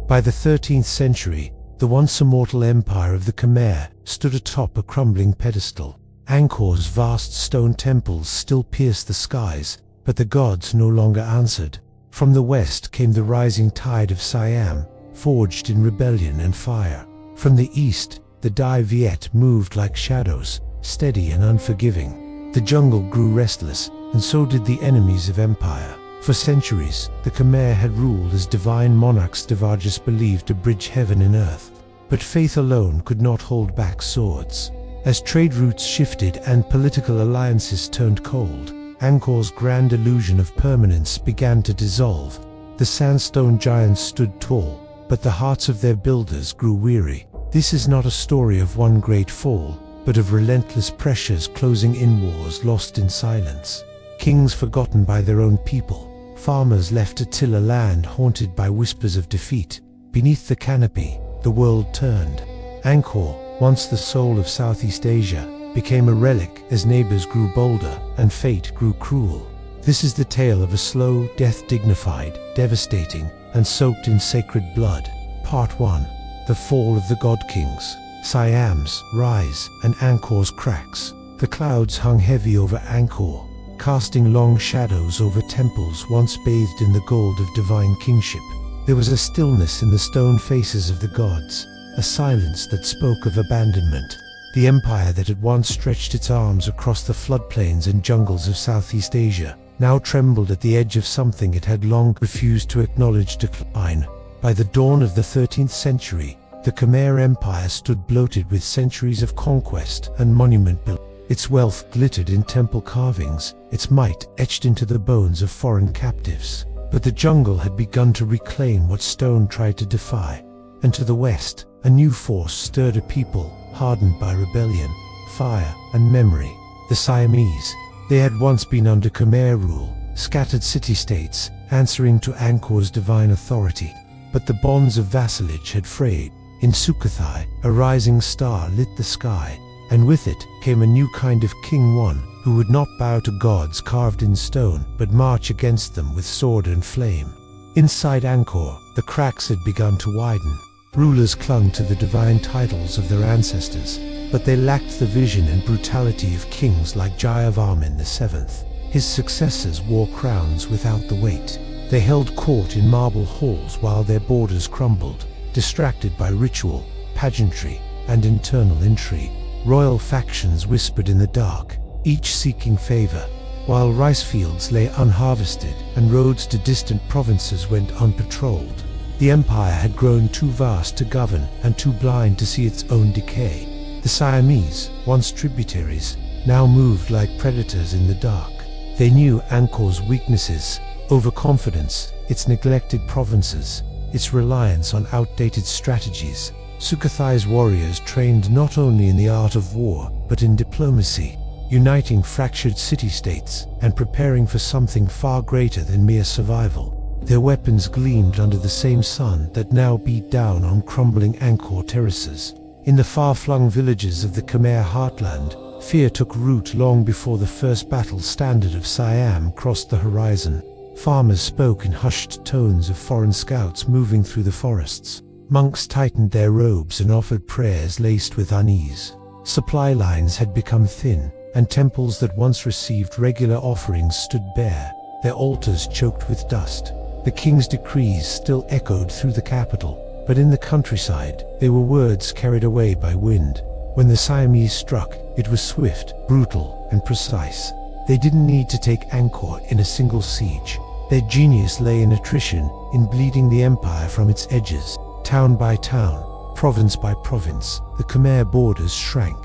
By the 13th century, the once immortal empire of the Khmer stood atop a crumbling pedestal. Angkor's vast stone temples still pierced the skies, but the gods no longer answered. From the west came the rising tide of Siam, forged in rebellion and fire. From the east, the Dai Viet moved like shadows, steady and unforgiving. The jungle grew restless, and so did the enemies of empire. For centuries, the Khmer had ruled as divine monarchs Devajas believed to bridge heaven and earth. But faith alone could not hold back swords. As trade routes shifted and political alliances turned cold, Angkor's grand illusion of permanence began to dissolve. The sandstone giants stood tall, but the hearts of their builders grew weary. This is not a story of one great fall, but of relentless pressures closing in, wars lost in silence, kings forgotten by their own people, farmers left to till a land haunted by whispers of defeat. Beneath the canopy, the world turned. Angkor, once the soul of Southeast Asia, became a relic as neighbors grew bolder and fate grew cruel. This is the tale of a slow death, dignified, devastating, and soaked in sacred blood. Part 1. The Fall of the God Kings. Siam's rise and Angkor's cracks. The clouds hung heavy over Angkor, casting long shadows over temples once bathed in the gold of divine kingship. There was a stillness in the stone faces of the gods, a silence that spoke of abandonment. The empire that had once stretched its arms across the floodplains and jungles of Southeast Asia now trembled at the edge of something it had long refused to acknowledge decline. By the dawn of the 13th century, the Khmer Empire stood bloated with centuries of conquest and monument building. Its wealth glittered in temple carvings, its might etched into the bones of foreign captives. But the jungle had begun to reclaim what stone tried to defy. And to the west, a new force stirred a people hardened by rebellion, fire, and memory. The Siamese. They had once been under Khmer rule, scattered city-states, answering to Angkor's divine authority. But the bonds of vassalage had frayed. In Sukhothai, a rising star lit the sky, and with it came a new kind of king, one who would not bow to gods carved in stone, but march against them with sword and flame. Inside Angkor, the cracks had begun to widen. Rulers clung to the divine titles of their ancestors, but they lacked the vision and brutality of kings like Jayavarman VII. His successors wore crowns without the weight. They held court in marble halls while their borders crumbled, distracted by ritual, pageantry, and internal intrigue. Royal factions whispered in the dark, each seeking favor, while rice fields lay unharvested and roads to distant provinces went unpatrolled. The empire had grown too vast to govern and too blind to see its own decay. The Siamese, once tributaries, now moved like predators in the dark. They knew Angkor's weaknesses: overconfidence, its neglected provinces, its reliance on outdated strategies. Sukhothai's warriors trained not only in the art of war, but in diplomacy, uniting fractured city-states and preparing for something far greater than mere survival. Their weapons gleamed under the same sun that now beat down on crumbling Angkor terraces. In the far-flung villages of the Khmer heartland, fear took root long before the first battle standard of Siam crossed the horizon. Farmers spoke in hushed tones of foreign scouts moving through the forests. Monks tightened their robes and offered prayers laced with unease. Supply lines had become thin, and temples that once received regular offerings stood bare, their altars choked with dust. The king's decrees still echoed through the capital, but in the countryside, they were words carried away by wind. When the Siamese struck, it was swift, brutal, and precise. They didn't need to take Angkor in a single siege. Their genius lay in attrition, in bleeding the empire from its edges. Town by town, province by province, the Khmer borders shrank.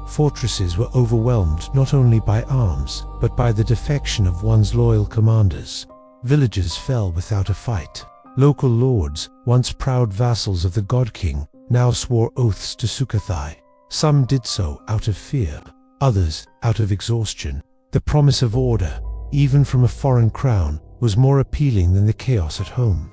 Fortresses were overwhelmed not only by arms, but by the defection of one's loyal commanders. Villages fell without a fight. Local lords, once proud vassals of the God King, now swore oaths to Sukhothai. Some did so out of fear, others out of exhaustion. The promise of order, even from a foreign crown, was more appealing than the chaos at home.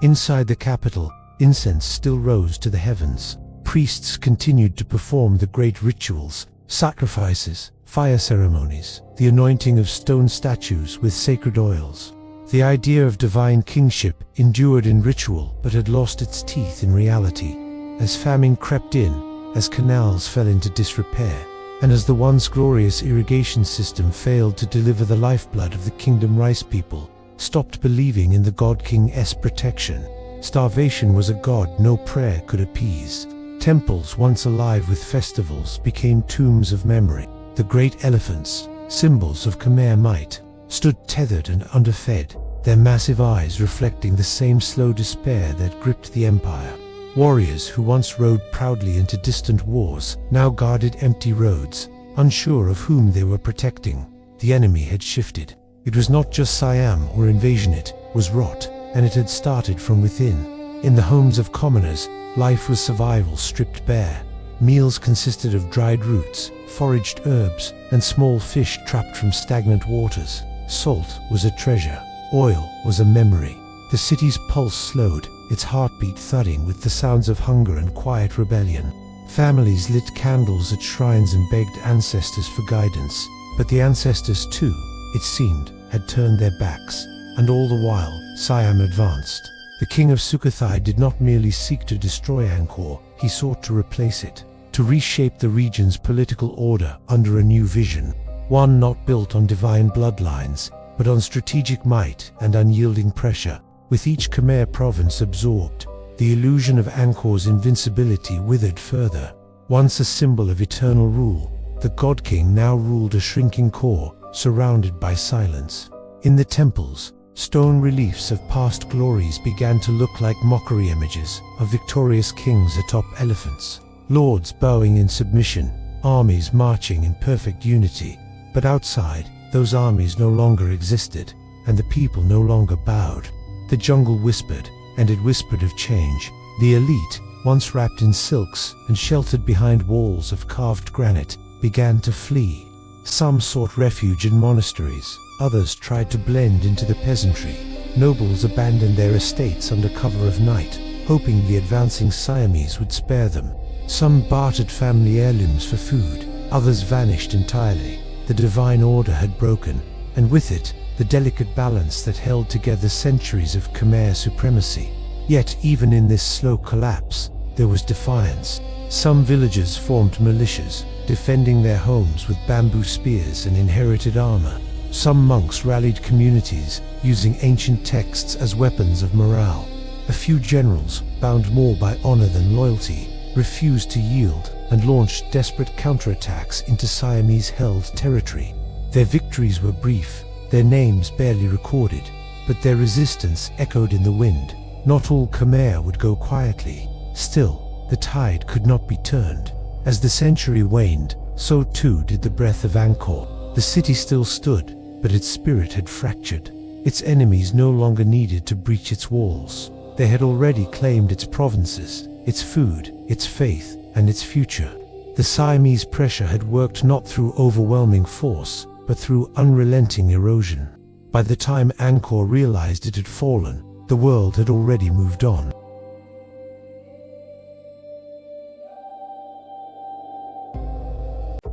Inside the capital, incense still rose to the heavens. Priests continued to perform the great rituals, sacrifices, fire ceremonies, the anointing of stone statues with sacred oils. The idea of divine kingship endured in ritual but had lost its teeth in reality. As famine crept in, as canals fell into disrepair, and as the once glorious irrigation system failed to deliver the lifeblood of the kingdom, rice people stopped believing in the God King's protection. Starvation was a god no prayer could appease. Temples once alive with festivals became tombs of memory. The great elephants, symbols of Khmer might, stood tethered and underfed, their massive eyes reflecting the same slow despair that gripped the empire. Warriors who once rode proudly into distant wars now guarded empty roads, unsure of whom they were protecting. The enemy had shifted. It was not just Siam or invasion, it was rot, and it had started from within. In the homes of commoners, life was survival stripped bare. Meals consisted of dried roots, foraged herbs, and small fish trapped from stagnant waters. Salt was a treasure. Oil was a memory. The city's pulse slowed, its heartbeat thudding with the sounds of hunger and quiet rebellion. Families lit candles at shrines and begged ancestors for guidance. But the ancestors too, it seemed, had turned their backs. And all the while, Siam advanced. The king of Sukhothai did not merely seek to destroy Angkor, he sought to replace it, to reshape the region's political order under a new vision. One not built on divine bloodlines, but on strategic might and unyielding pressure. With each Khmer province absorbed, the illusion of Angkor's invincibility withered further. Once a symbol of eternal rule, the God King now ruled a shrinking core, surrounded by silence. In the temples, stone reliefs of past glories began to look like mockery images of victorious kings atop elephants, lords bowing in submission, armies marching in perfect unity. But outside, those armies no longer existed, and the people no longer bowed. The jungle whispered, and it whispered of change. The elite, once wrapped in silks and sheltered behind walls of carved granite, began to flee. Some sought refuge in monasteries, others tried to blend into the peasantry. Nobles abandoned their estates under cover of night, hoping the advancing Siamese would spare them. Some bartered family heirlooms for food, others vanished entirely. The divine order had broken, and with it, the delicate balance that held together centuries of Khmer supremacy. Yet even in this slow collapse, there was defiance. Some villagers formed militias, defending their homes with bamboo spears and inherited armor. Some monks rallied communities, using ancient texts as weapons of morale. A few generals, bound more by honor than loyalty, refused to yield and launched desperate counterattacks into Siamese-held territory. Their victories were brief, their names barely recorded, but their resistance echoed in the wind. Not all Khmer would go quietly. Still, the tide could not be turned. As the century waned, so too did the breath of Angkor. The city still stood, but its spirit had fractured. Its enemies no longer needed to breach its walls. They had already claimed its provinces, its food, its faith, and its future. The Siamese pressure had worked not through overwhelming force, but through unrelenting erosion. By the time Angkor realized it had fallen, the world had already moved on.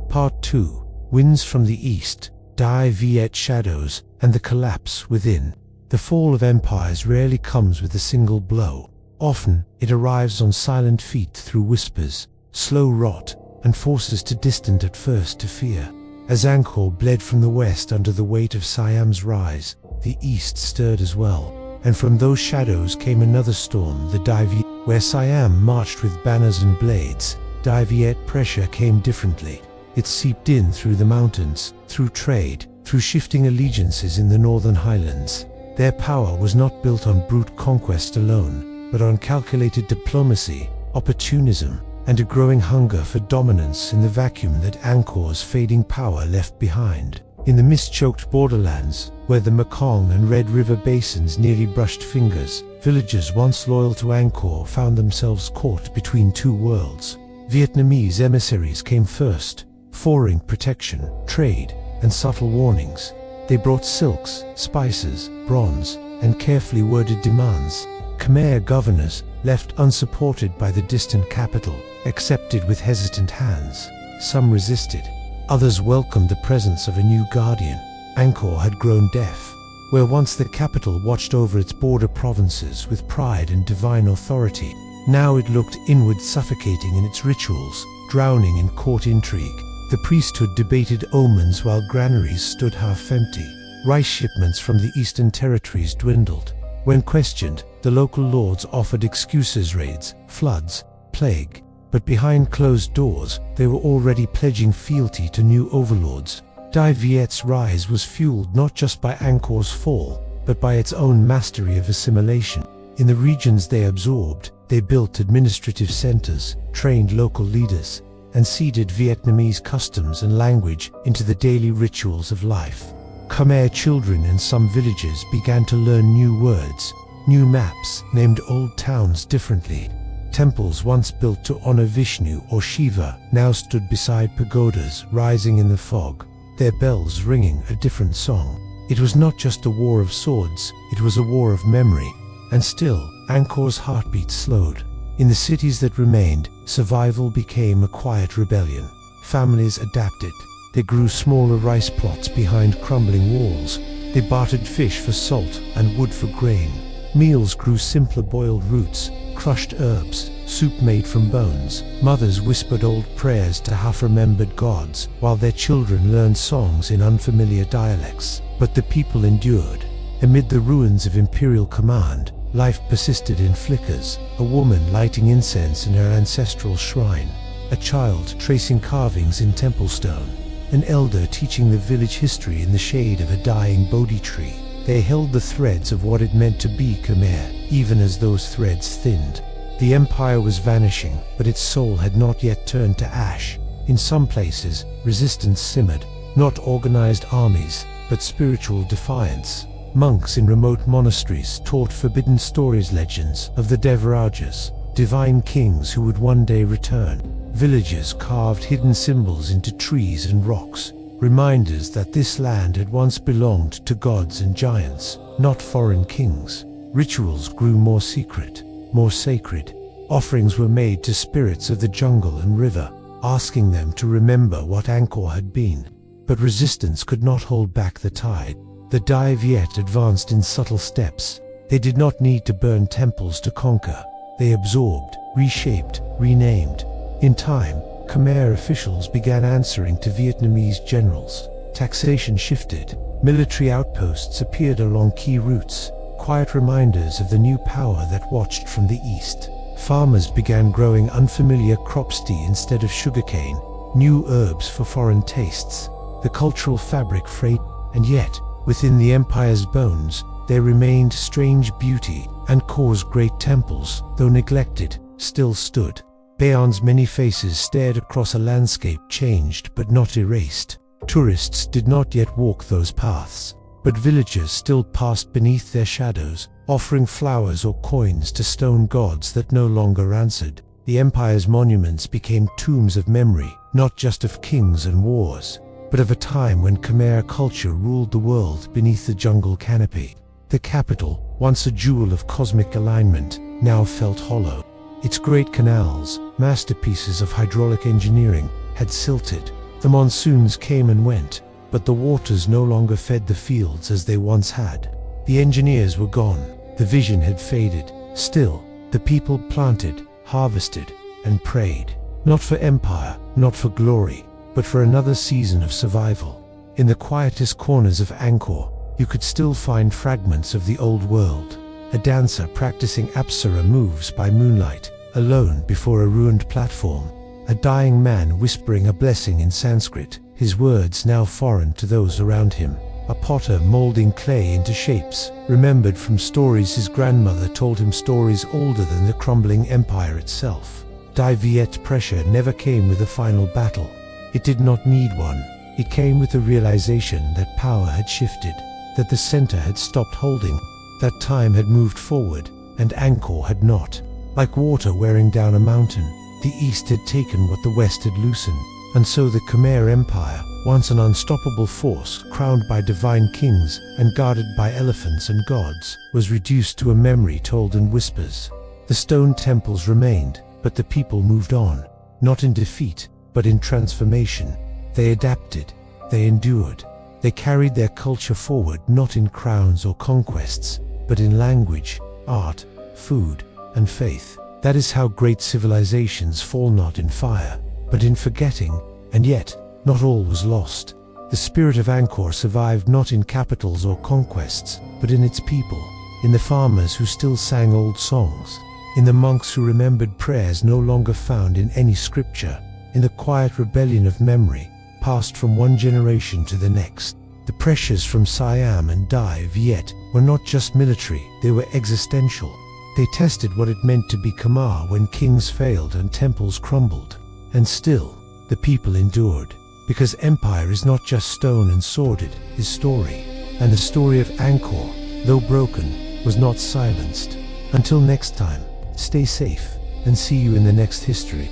Part 2. Winds from the East, Dai Viet shadows, and the collapse within. The fall of empires rarely comes with a single blow. Often, it arrives on silent feet through whispers, slow rot, and forces too distant at first to fear. As Angkor bled from the west under the weight of Siam's rise, the east stirred as well. And from those shadows came another storm, the Dai Viet. Where Siam marched with banners and blades, Dai Viet pressure came differently. It seeped in through the mountains, through trade, through shifting allegiances in the northern highlands. Their power was not built on brute conquest alone, but on calculated diplomacy, opportunism, and a growing hunger for dominance in the vacuum that Angkor's fading power left behind. In the mist-choked borderlands, where the Mekong and Red River basins nearly brushed fingers, villagers once loyal to Angkor found themselves caught between two worlds. Vietnamese emissaries came first, offering protection, trade, and subtle warnings. They brought silks, spices, bronze, and carefully worded demands. Khmer governors, left unsupported by the distant capital, accepted with hesitant hands. Some resisted. Others welcomed the presence of a new guardian. Angkor had grown deaf. where once the capital watched over its border provinces with pride and divine authority, now it looked inward, suffocating in its rituals, drowning in court intrigue. The priesthood debated omens while granaries stood half empty. Rice shipments from the eastern territories dwindled. When questioned, the local lords offered excuses: raids, floods, plague. But behind closed doors, they were already pledging fealty to new overlords. Dai Viet's rise was fueled not just by Angkor's fall, but by its own mastery of assimilation. In the regions they absorbed, they built administrative centers, trained local leaders, and seeded Vietnamese customs and language into the daily rituals of life. Khmer children in some villages began to learn new words. New maps named old towns differently. Temples once built to honor Vishnu or Shiva now stood beside pagodas rising in the fog, their bells ringing a different song. It was not just a war of swords, it was a war of memory. And still, Angkor's heartbeat slowed. In the cities that remained, survival became a quiet rebellion. Families adapted. They grew smaller rice plots behind crumbling walls. They bartered fish for salt and wood for grain. Meals grew simpler: boiled roots, crushed herbs, soup made from bones. Mothers whispered old prayers to half-remembered gods, while their children learned songs in unfamiliar dialects. But the people endured. Amid the ruins of imperial command, life persisted in flickers: a woman lighting incense in her ancestral shrine, a child tracing carvings in temple stone, an elder teaching the village history in the shade of a dying Bodhi tree. They held the threads of what it meant to be Khmer, even as those threads thinned. The empire was vanishing, but its soul had not yet turned to ash. In some places, resistance simmered, not organized armies, but spiritual defiance. Monks in remote monasteries taught forbidden stories, legends of the Devarajas, divine kings who would one day return. Villagers carved hidden symbols into trees and rocks, reminders that this land had once belonged to gods and giants, not foreign kings. Rituals grew more secret, more sacred. Offerings were made to spirits of the jungle and river, asking them to remember what Angkor had been. But resistance could not hold back the tide. The Dai Viet advanced in subtle steps. They did not need to burn temples to conquer. They absorbed, reshaped, renamed. In time, Khmer officials began answering to Vietnamese generals. Taxation shifted. Military outposts appeared along key routes, quiet reminders of the new power that watched from the east. Farmers began growing unfamiliar crops: tea instead of sugarcane, new herbs for foreign tastes. The cultural fabric frayed, and yet, within the empire's bones, there remained strange beauty. Angkor's great temples, though neglected, still stood. Baon's many faces stared across a landscape changed but not erased. Tourists did not yet walk those paths, but villagers still passed beneath their shadows, offering flowers or coins to stone gods that no longer answered. The empire's monuments became tombs of memory, not just of kings and wars, but of a time when Khmer culture ruled the world beneath the jungle canopy. The capital, once a jewel of cosmic alignment, now felt hollow. Its great canals, masterpieces of hydraulic engineering, had silted. The monsoons came and went, but the waters no longer fed the fields as they once had. The engineers were gone, the vision had faded. Still, the people planted, harvested, and prayed. Not for empire, not for glory, but for another season of survival. In the quietest corners of Angkor, you could still find fragments of the old world. A dancer practicing Apsara moves by moonlight, alone before a ruined platform. A dying man whispering a blessing in Sanskrit, his words now foreign to those around him. A potter molding clay into shapes, remembered from stories his grandmother told him, stories older than the crumbling empire itself. Dai Viet pressure never came with a final battle. It did not need one. It came with the realization that power had shifted, that the center had stopped holding, that time had moved forward, and Angkor had not. Like water wearing down a mountain, the East had taken what the West had loosened, and so the Khmer Empire, once an unstoppable force crowned by divine kings and guarded by elephants and gods, was reduced to a memory told in whispers. The stone temples remained, but the people moved on, not in defeat, but in transformation. They adapted, they endured, They carried their culture forward not in crowns or conquests, but in language, art, food, and faith. That is how great civilizations fall not in fire, but in forgetting, and yet, not all was lost. The spirit of Angkor survived not in capitals or conquests, but in its people, in the farmers who still sang old songs, in the monks who remembered prayers no longer found in any scripture, in the quiet rebellion of memory, passed from one generation to the next. The pressures from Siam and Dai Viet were not just military, they were existential. They tested what it meant to be Khmer when kings failed and temples crumbled. And still, the people endured. Because empire is not just stone and sword, it is story. And the story of Angkor, though broken, was not silenced. Until next time, stay safe, and see you in the next history.